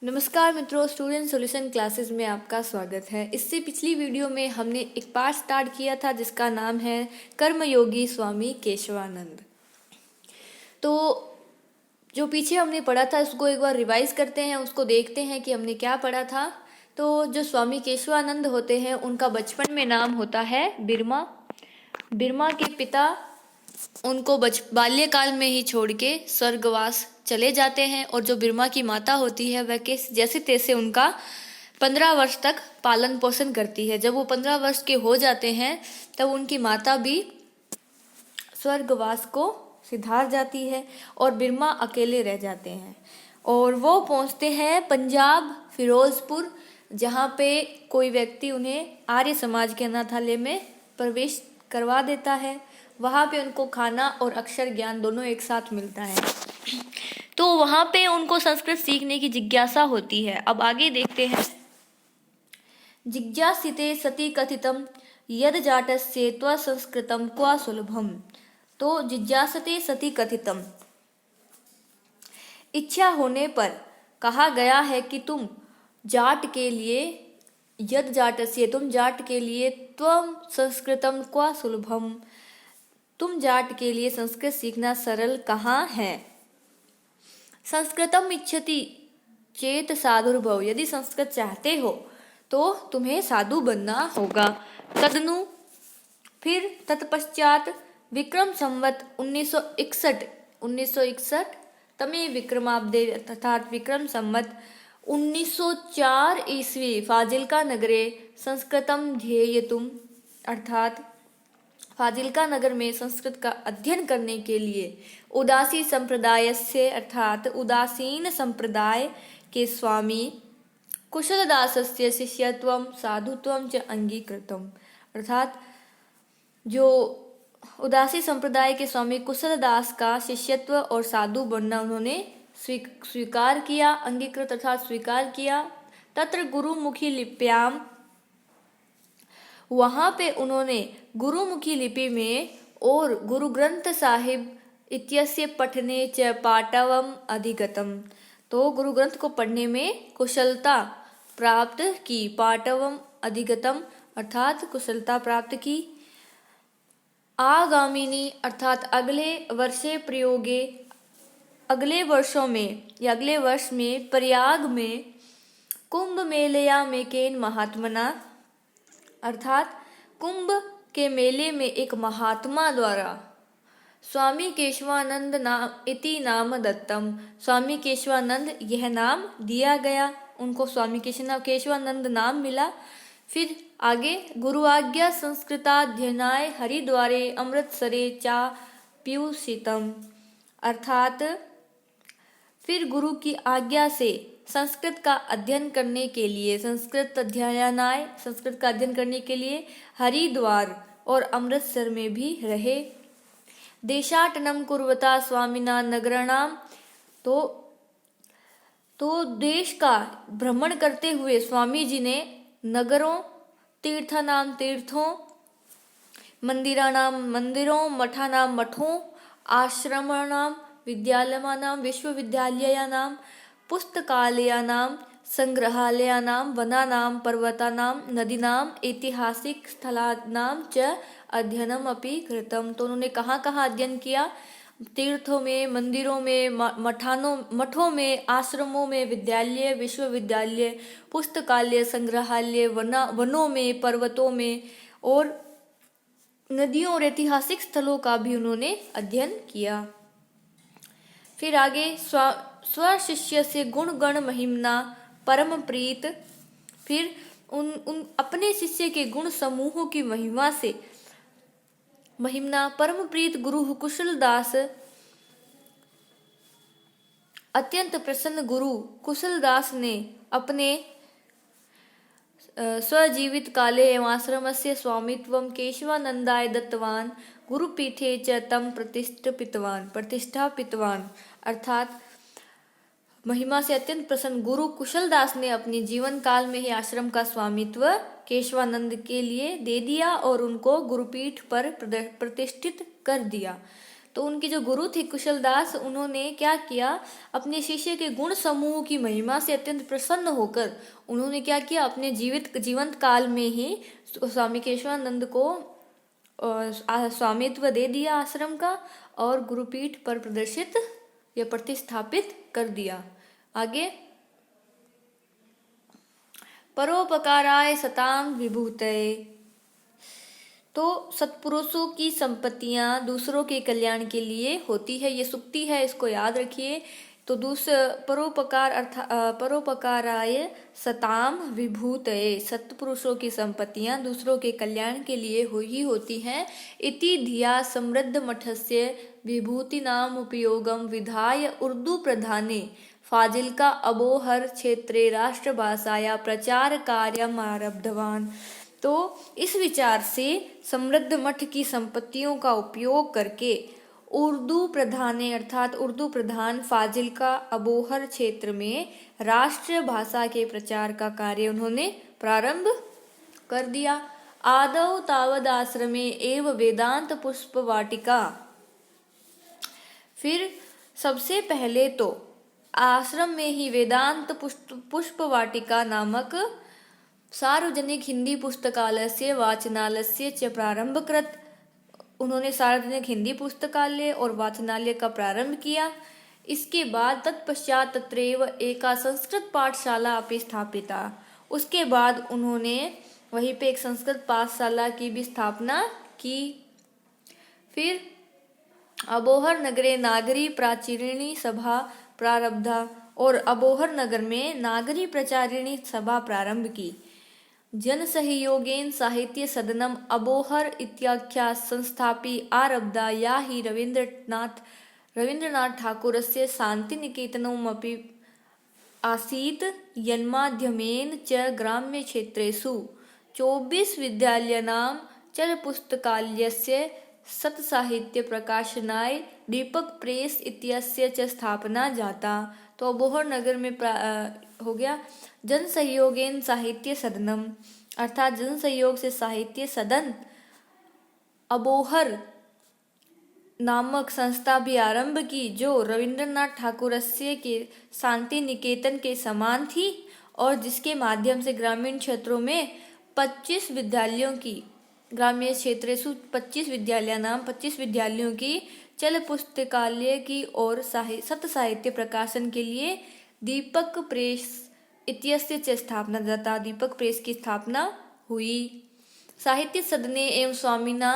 नमस्कार मित्रों, student solution classes में आपका स्वागत है। इससे पिछली वीडियो में हमने एक पाठ स्टार्ट किया था जिसका नाम है कर्मयोगी स्वामी केशवानंद। तो जो पीछे हमने पढ़ा था उसको एक बार रिवाइज करते हैं, उसको देखते हैं कि हमने क्या पढ़ा था। तो जो स्वामी केशवानंद होते हैं उनका बचपन में नाम होता है बिरमा। बिरमा के पिता उनको बाल्यकाल में ही छोड़ के स्वर्गवास चले जाते हैं और जो बिरमा की माता होती है वह के जैसे तैसे उनका 15 वर्ष तक पालन पोषण करती है। जब वो 15 वर्ष के हो जाते हैं तब उनकी माता भी स्वर्गवास को सिधार जाती है और बिरमा अकेले रह जाते हैं और वो पहुंचते हैं पंजाब फिरोजपुर, जहाँ पे कोई व्यक्ति उन्हें आर्य समाज के अनाथालय में प्रवेश करवा देता है। वहाँ पे उनको खाना और अक्षर ज्ञान दोनों एक साथ मिलता है। तो वहाँ पे उनको संस्कृत सीखने की जिज्ञासा होती है। अब आगे देखते हैं। जिज्ञासिते सति कथितम यद जाटस्य त्व संस्कृतम क्वा सुलभम। तो जिज्ञासते सति कथितम, इच्छा होने पर कहा गया है कि तुम जाट के लिए, यद जाटस्य, तुम जाट के लिए, त्वम संस्कृतम क्वा सुलभम, तुम जाट के लिए संस्कृत सीखना सरल कहाँ है। संस्कृतम इच्छति चेत साधुर्भव, यदि संस्कृत चाहते हो तो तुम्हें साधु बनना होगा। तदनु फिर तत्पश्चात विक्रम संवत 1961 तमे विक्रमाब्दे अर्थात विक्रम संवत 1904 ईस्वी फाजिल्का नगरे संस्कृतम ध्येयतुम, अर्थात फाजिल्का नगर में संस्कृत का अध्ययन करने के लिए उदासी संप्रदाय से, अर्थात उदासीन संप्रदाय के स्वामी कुशलदासस्य शिष्यत्वम साधुत्वम च अंगीकृतम, अर्थात जो उदासी संप्रदाय के स्वामी कुशलदास का शिष्यत्व और साधु बनना उन्होंने स्वीकार किया, अंगीकृत अर्थात स्वीकार किया। तत्र गुरुमुखी लिप्याम, वहाँ पे उन्होंने गुरुमुखी लिपि में और गुरु ग्रंथ साहिब इत्यस्य पठने च पाटवम अधिगतम, तो गुरु ग्रंथ को पढ़ने में कुशलता प्राप्त की। पाटवम अधिगतम अर्थात कुशलता प्राप्त की। आगामिनी अर्थात अगले वर्षे प्रयोगे, अगले वर्षों में या अगले वर्ष में प्रयाग में कुंभ मेलया में केन महात्मना, अर्थात कुंभ के मेले में एक महात्मा द्वारा स्वामी केशवानंद नाम इति नाम दत्तम, स्वामी केशवानंद यह नाम दिया गया, उनको स्वामी केशवानंद नाम मिला। फिर आगे गुरु आज्ञा संस्कृताध्ययनाय हरिद्वारे अमृतसरे चा पीयूषितम, अर्थात फिर गुरु की आज्ञा से संस्कृत का अध्ययन करने के लिए, संस्कृत अध्ययनाय संस्कृत का अध्ययन करने के लिए हरिद्वार और अमृतसर में भी रहे। देशाटनम कुर्वता स्वामिना नगराणाम, तो देश का भ्रमण करते हुए स्वामी जी ने नगरों, तीर्थानाम तीर्थों, मंदिरानाम मंदिरों, मठानाम मठों, आश्रमानाम विद्यालयानाम विश्वविद्यालयानाम, पुस्तकालयानाम संग्रहालयानाम, वनानाम पर्वतानाम, नदीनाम, ऐतिहासिक स्थलानाम च अध्ययनम अपि कृतम। तो उन्होंने कहाँ कहाँ अध्ययन किया? तीर्थों में, मंदिरों में, मठों में, आश्रमों में, विद्यालय, विश्वविद्यालय, पुस्तकालय, संग्रहालय, वनों में, पर्वतों में और नदियों और ऐतिहासिक स्थलों का भी उन्होंने अध्ययन किया। फिर आगे स्व शिष्य से गुण गण महिमना परम प्रीत, फिर उन अपने शिष्य के गुण समूहों की महिमा से महिमना परम प्रीत गुरु कुशलदास, अत्यंत प्रसन्न गुरु कुशलदास ने अपने स्वजीवित काले एवं आश्रम से स्वामित्वम केशवानंदाय दत्तवान गुरुपीठे च तम प्रतिष्ठापितवान, अर्थात महिमा से अत्यंत प्रसन्न गुरु कुशलदास ने अपने जीवन काल में ही आश्रम का स्वामित्व केशवानंद के लिए दे दिया और उनको गुरुपीठ पर प्रतिष्ठित कर दिया। तो उनके जो गुरु थे कुशलदास, उन्होंने क्या किया, अपने शिष्य के गुण समूह की महिमा से अत्यंत प्रसन्न होकर उन्होंने क्या किया, अपने जीवंत काल में ही स्वामी केशवानंद को स्वामित्व दे दिया आश्रम का और गुरुपीठ पर प्रदर्शित या प्रतिस्थापित कर दिया। आगे, परोपकाराय सताम विभूतये। तो सत्पुरुषों की संपत्तियां दूसरों के कल्याण के लिए होती है, ये सुक्ति है, इसको याद रखिए। तो परोपकाराय सताम विभूतये, सत्पुरुषों की संपत्तियां दूसरों के कल्याण के लिए ही होती हैं। इति धिया समृद्ध मठस्य विभूति नाम उपयोगम विधाय उर्दू प्रधाने फाजिल्का अबोहर क्षेत्रे राष्ट्रभाषाया प्रचार कार्यम आरब्धवान। तो इस विचार से समृद्ध मठ की संपत्तियों का उपयोग करके उर्दू प्रधाने अर्थात उर्दू प्रधान फाजिल्का अबोहर क्षेत्र में राष्ट्रीय भाषा के प्रचार का कार्य उन्होंने प्रारंभ कर दिया। आदौ तावदाश्रमे एव वेदांत पुष्प वाटिका। फिर सबसे पहले तो आश्रम में ही वेदांत पुष्प वाटिका नामक सार्वजनिक हिंदी पुस्तकालय से वाचनालय से च प्रारंभ कृत। उन्होंने सार्वजनिक हिंदी पुस्तकालय और वाचनालय का प्रारंभ किया। इसके बाद तत्पश्चात तत्रैव एका संस्कृत पाठशाला अपि स्थापिता। उसके बाद उन्होंने वहीं पे एक संस्कृत पाठशाला की भी स्थापना की। फिर अबोहर नगरे नागरी प्राचारिणी सभा प्रारब्धा, और अबोहर नगर में नागरी प्रचारिणी सभा प्रारंभ की। जन सहयोगेन साहित्य सदनम अबोहर इत्याख्या संस्थापि आरब्धा, या ही रवीन्द्रनाथ ठाकुरस्य शान्तिनिकेतनमपि आसीत्। यन्माध्यमेन च ग्राम्यक्षेत्रेषु 24 विद्यालयानां चलपुस्तकालयस्य सत्साहित्य प्रकाशनाय दीपक प्रेस इत्यस्य च स्थापना जाता। तो अबोहर नगर में हो गया जन सहयोगेन साहित्य सदनम, अर्थात जन सहयोग से साहित्य सदन अबोहर नामक संस्था भी आरंभ की, जो रविंद्रनाथ ठाकुरस्य के शांति निकेतन के समान थी और जिसके माध्यम से ग्रामीण क्षेत्रों में 25 विद्यालयों की, ग्रामीण क्षेत्रेषु 25 विद्यालयों की चल पुस्तकालय की और सत साहित्य प्रकाशन के लिए दीपक प्रेस इत्यस्य च स्थापना जाता। दीपक प्रेस की स्थापना हुई। साहित्य सदने एवं स्वामिना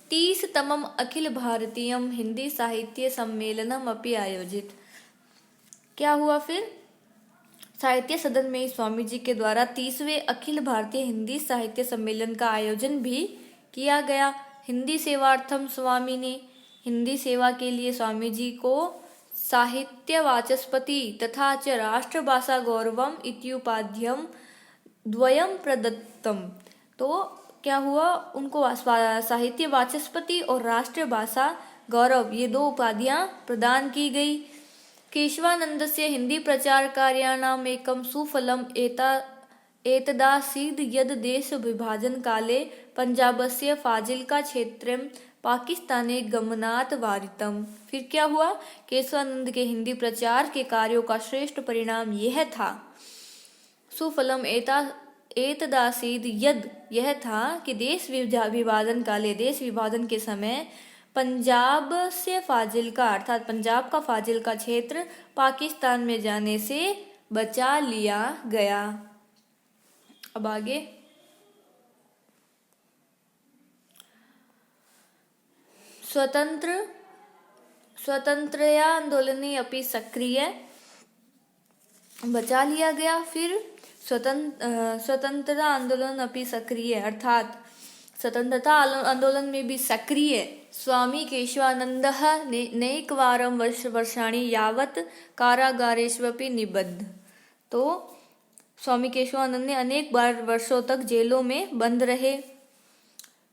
30तमम अखिल भारतीयम हिंदी साहित्य सम्मेलनम अपि आयोजित। क्या हुआ फिर? साहित्य सदन में स्वामी जी के द्वारा 30वें अखिल भारतीय हिंदी साहित्य सम्मेलन का आयोजन भी किया गया। हिंदी सेवार्थम स्वामी ने, हिंदी सेवा के लिए स्वामी जी को साहित्य वाचस्पति तथा च राष्ट्रभाषा गौरवम इत्युपाध्यम द्वयम प्रदत्तम। तो क्या हुआ, उनको साहित्य वाचस्पति और राष्ट्रीय भाषा गौरव, ये 2 उपाधियां प्रदान की गई। केशवानंदस्य हिंदी प्रचार कार्याणाम एकम सुफलम एतदासीद यद देश विभाजन काले पंजाबस्य फाजिल्का क्षेत्रम पाकिस्ताने गमनात् वारितम। फिर क्या हुआ, केशवानंद के हिंदी प्रचार के कार्यों का श्रेष्ठ परिणाम यह था, सुफलम एतदासीद यद, यह था कि देश विभाजन काले, देश विभाजन के समय पंजाब से फाजिल्का अर्थात पंजाब का फाजिल्का क्षेत्र पाकिस्तान में जाने से बचा लिया गया। अब आगे, स्वतंत्रता आंदोलनी अपनी सक्रिय, बचा लिया गया। फिर स्वतंत्रता आंदोलन अपनी सक्रिय अर्थात स्वतंत्रता आंदोलन में भी सक्रिय स्वामी केशवानंदः नैकवारं वर्षाणि यावत् कारागारेष्वपि निबद्ध। तो स्वामी केशवानंद ने अनेक बार वर्षों तक जेलों में बंद रहे।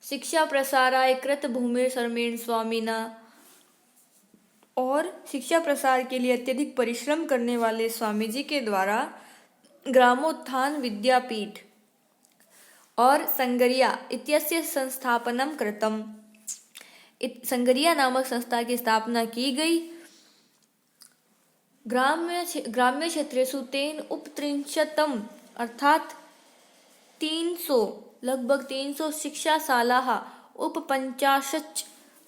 शिक्षा प्रसाराय कृत भूमि शर्मेण स्वामिना, और शिक्षा प्रसार के लिए अत्यधिक परिश्रम करने वाले स्वामी जी के द्वारा ग्रामोत्थान विद्यापीठ और संगरिया इत्यस्य संस्थापनम कृतम। संगरिया नामक संस्था की स्थापना की गई। ग्राम्य क्षेत्रेषु तेन उपत्रिंशतम अर्थात 300 लगभग 300 शिक्षाशालाः उपपञ्चाशत्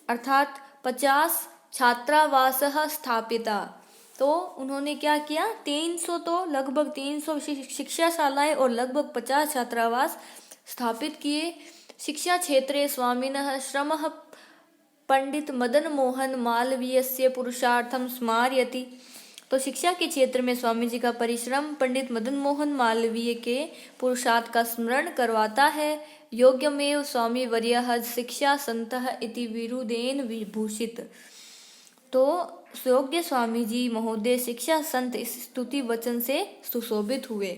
अर्थात 50 छात्रावासः स्थापिता। तो उन्होंने क्या किया, 300 तो लगभग 300 शिक्षाशालाएं और लगभग 50 छात्रावास स्थापित किए। शिक्षा क्षेत्रे स्वामिनः श्रमः पंडित मदन मोहन मालवीयस्य पुरुषार्थम स्मारयति। तो शिक्षा के क्षेत्र में स्वामी जी का परिश्रम पंडित मदन मोहन मालवीय के पुरुषार्थ का स्मरण करवाता है। योग्यमेव स्वामी वर्यः शिक्षा संतः इति विरुदेन विभूषित। तो योग्य स्वामी जी महोदय शिक्षा संत इस स्तुति वचन से सुशोभित हुए।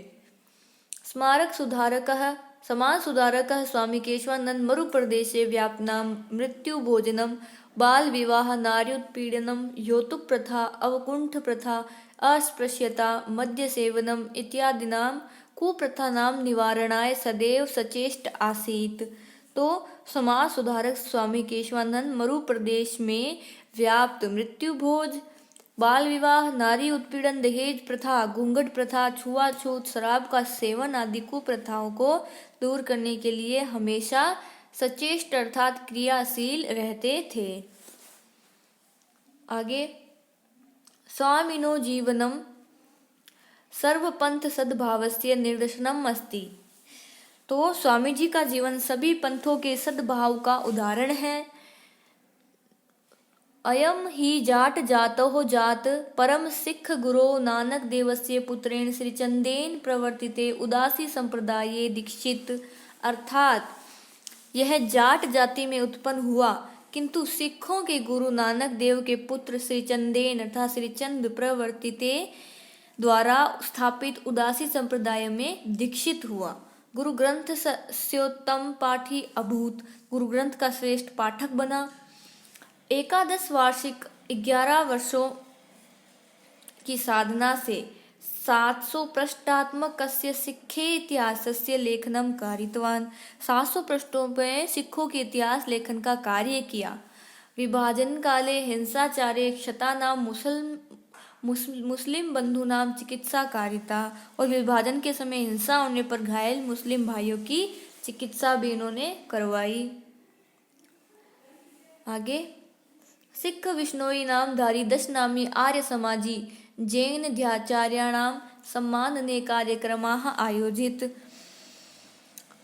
स्मारक सुधारकः समाज सुधारकः स्वामी केशवानंद मरु प्रदेशे व्यापनां मृत्यु भोजनम बाल विवाह नार्योत्पीड़नम यौतुक प्रथा अवकुंठ प्रथा अस्पृश्यता मद्य सेवनम इत्यादिनां कुप्रथानां निवारणाय सदैव सचेष्ट आसीत्। तो समाज सुधारक स्वामी केशवानंद मरु प्रदेश में व्याप्त मृत्यु भोज, बाल विवाह, नारी उत्पीड़न, दहेज प्रथा, घूंघट प्रथा, छुआछूत, शराब का सेवन आदि कुप्रथाओं को दूर करने के लिए हमेशा सचेष्ट अर्थात क्रियाशील रहते थे। आगे, स्वामिनो जीवनम सर्वपंथ सद्भावस्य निर्दशनम अस्ति। तो स्वामी जी का जीवन सभी पंथों के सद्भाव का उदाहरण है। अयम ही जाट जातो जात परम सिख गुरो नानक देवस्य पुत्रेण श्रीचंदेन प्रवर्तिते उदासी संप्रदाये दीक्षित। अर्थात यह जाट जाति में उत्पन्न हुआ, किंतु सिखों के गुरु नानक देव के पुत्र श्रीचंदेन अर्थात श्रीचंद प्रवर्तिते द्वारा स्थापित उदासी संप्रदाय में दीक्षित हुआ। गुरु ग्रंथ स्योत्तम पाठी अभूत, गुरु ग्रंथ का श्रेष्ठ पाठक बना। एकादश वार्षिक 11 वर्षों की साधना से 700 पृष्ठात्मकस्य सिक्खे इतिहासस्य लेखनम कारितवान। 700 पृष्ठों में सिखों के इतिहास लेखन का कार्य किया। विभाजन काले हिंसाचारे क्षतानां मुस्लिम बंधुनाम चिकित्सा कारिता। और विभाजन के समय हिंसा होने पर घायल मुस्लिम भाइयों की चिकित्सा भी इन्होंने करवाई। आगे, सिख विष्णोई नामधारी 10 नामी आर्य समाजी जैन ध्याचार्याणां सम्मानने कार्यक्रमाः आयोजित।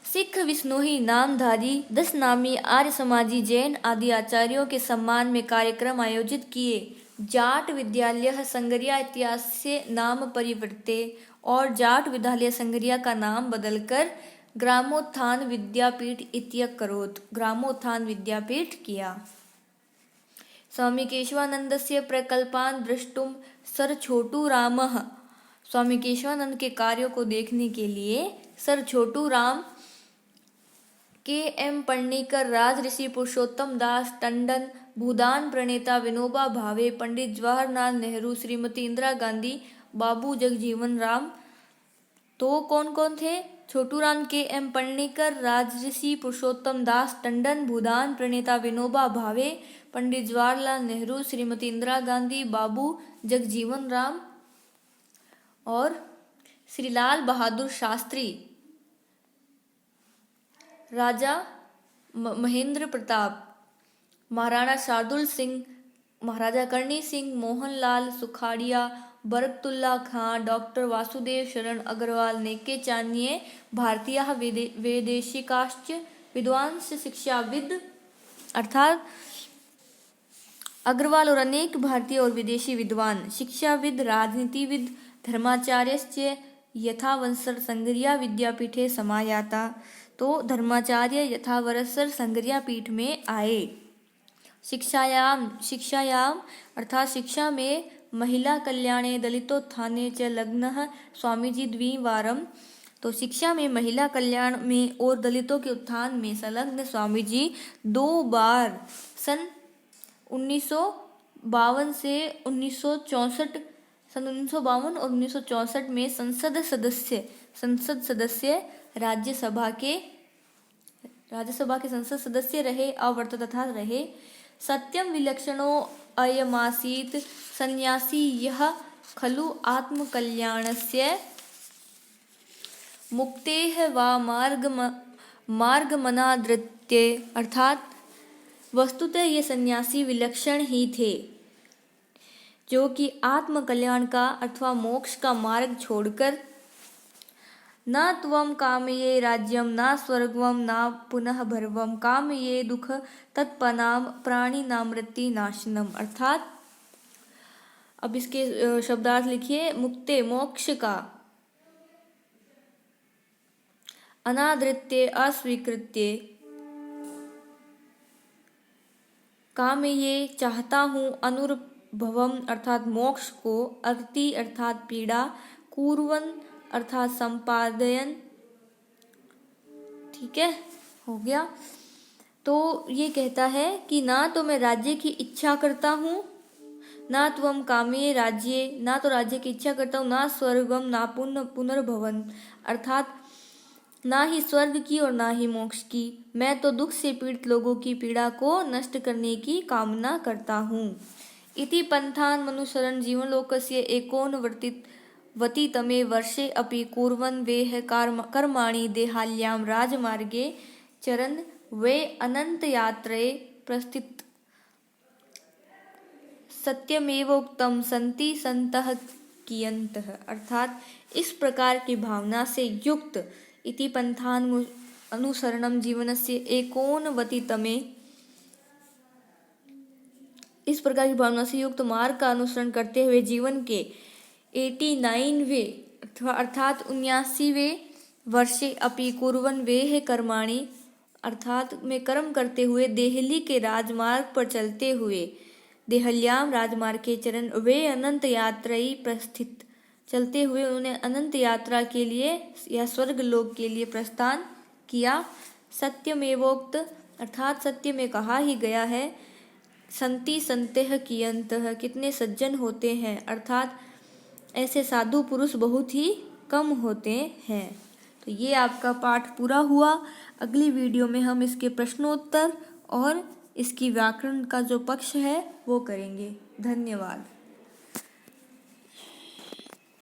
सिख विष्णोई नामधारी 10 नामी आर्य समाजी जैन आदि आचार्यों के सम्मान में कार्यक्रम आयोजित किए। जाट विद्यालय संगरिया इतिहास से नाम परिवर्ते और जाट विद्यालय संगरिया का नाम बदलकर ग्रामोत्थान विद्यापीठ इत्यक करोत्, ग्रामोत्थान विद्यापीठ किया। स्वामी केशवानंदस्य प्रकल्पान् द्रष्टुं सर छोटू रामः। स्वामी केशवानंद के कार्यों को देखने के लिए सर छोटू राम, के.एम. पन्नीकर, राजऋषि पुरुषोत्तम दास टंडन, भूदान प्रणेता विनोबा भावे, पंडित जवाहरलाल नेहरू, श्रीमती इंदिरा गांधी, बाबू जगजीवन राम। तो कौन कौन थे? छोटू राम, के.एम. पन्नीकर, राजऋषि पुरुषोत्तम दास टंडन, भूदान प्रणेता विनोबा भावे, पंडित जवाहरलाल नेहरू, श्रीमती इंदिरा गांधी, बाबू जगजीवन राम और श्री लाल बहादुर शास्त्री, राजा महेंद्र प्रताप, महाराणा शार्दुल सिंह, महाराजा करणी सिंह, मोहनलाल सुखाड़िया, बरकतुल्ला खां, डॉक्टर वासुदेव शरण अग्रवाल, नेके चान्ये, भारतीय वैदेशिकाश्च विद्वांस शिक्षाविद। अर्थात अग्रवाल और अनेक भारतीय और विदेशी विद्वान, शिक्षाविद, राजनीतिविद, धर्माचार्यश्च यथावंसर संगरिया विद्यापीठे समायाता। तो धर्माचार्य यथावरसर संगरिया पीठ में आए। शिक्षायाम अर्थात शिक्षा में महिला कल्याणे दलितोत्थाने च लग्नः स्वामीजी द्विवारम। तो शिक्षा में महिला कल्याण में और दलितों के उत्थान में संलग्न स्वामी जी 2 बार सन 1952 से 1964 सन 1952 और 1964 में संसद सदस्य राज्यसभा के संसद सदस्य रहे, अवर्त तथा रहे। सत्यम विलक्षणो अयमासीत् सन्यासी यः खलु आत्मकल्याणस्य मुक्तेः वा मार्गमनादृत्य। अर्थात वस्तुतः ये सन्यासी विलक्षण ही थे, जो कि आत्मकल्याण का अथवा मोक्ष का मार्ग छोड़कर न त्वं कामये राज्यम न स्वर्गम न पुनः भर्वम कामये दुख तत्पनाम प्राणी नामृति नाशनम। अर्थात अब इसके शब्दार्थ लिखिए। मुक्ते मोक्ष का, अनादृत्य अस्वीकृत्य, कामये चाहता हूँ, अनुर्भवम अर्थात मोक्ष को, अर्ति अर्थात पीड़ा, कुर्वन् अर्थात संपादयन। ठीक है, हो गया। तो ये कहता है कि ना तो मैं राज्य की इच्छा करता हूँ, ना त्वं कामे राज्ये, ना तो राज्य की इच्छा करता हूँ, ना स्वर्गम ना पुनर्भवन अर्थात ना ही स्वर्ग की और ना ही मोक्ष की। मैं तो दुख से पीड़ित लोगों की पीड़ा को नष्ट करने की कामना करता हूँ। इति पंथान मनुसरण जीवनलोकस्य एकोनवर्ती तमे वर्षे अपि कुर्वन् वेह कर्माणि देहाल्यां राजमार्गे चरन् वे अनन्तयात्रे प्रस्थित सत्यमेवोक्तं सन्ति सन्तः कियन्तः। अर्थात इस प्रकार की भावना से युक्त इति पंथान अनुसरणम जीवनस्य एकोनवति तमे, इस प्रकार की भावना से युक्त मार्ग का अनुसरण करते हुए जीवन के 89वें अर्थात 79वें वर्षे अपि कुर्वन् वेह कर्माणि अर्थात में कर्म करते हुए देहली के राजमार्ग पर चलते हुए, देहल्याम राजमार्ग के चरण वे अनंत यात्राई प्रस्थित, चलते हुए उन्होंने अनंत यात्रा के लिए या स्वर्ग लोक के लिए प्रस्थान किया। सत्यमेवोक्त अर्थात सत्य में कहा ही गया है। संति संतेह कियंतः कितने सज्जन होते हैं, अर्थात ऐसे साधु पुरुष बहुत ही कम होते हैं। तो ये आपका पाठ पूरा हुआ। अगली वीडियो में हम इसके प्रश्नोत्तर और इसकी व्याकरण का जो पक्ष है वो करेंगे। धन्यवाद।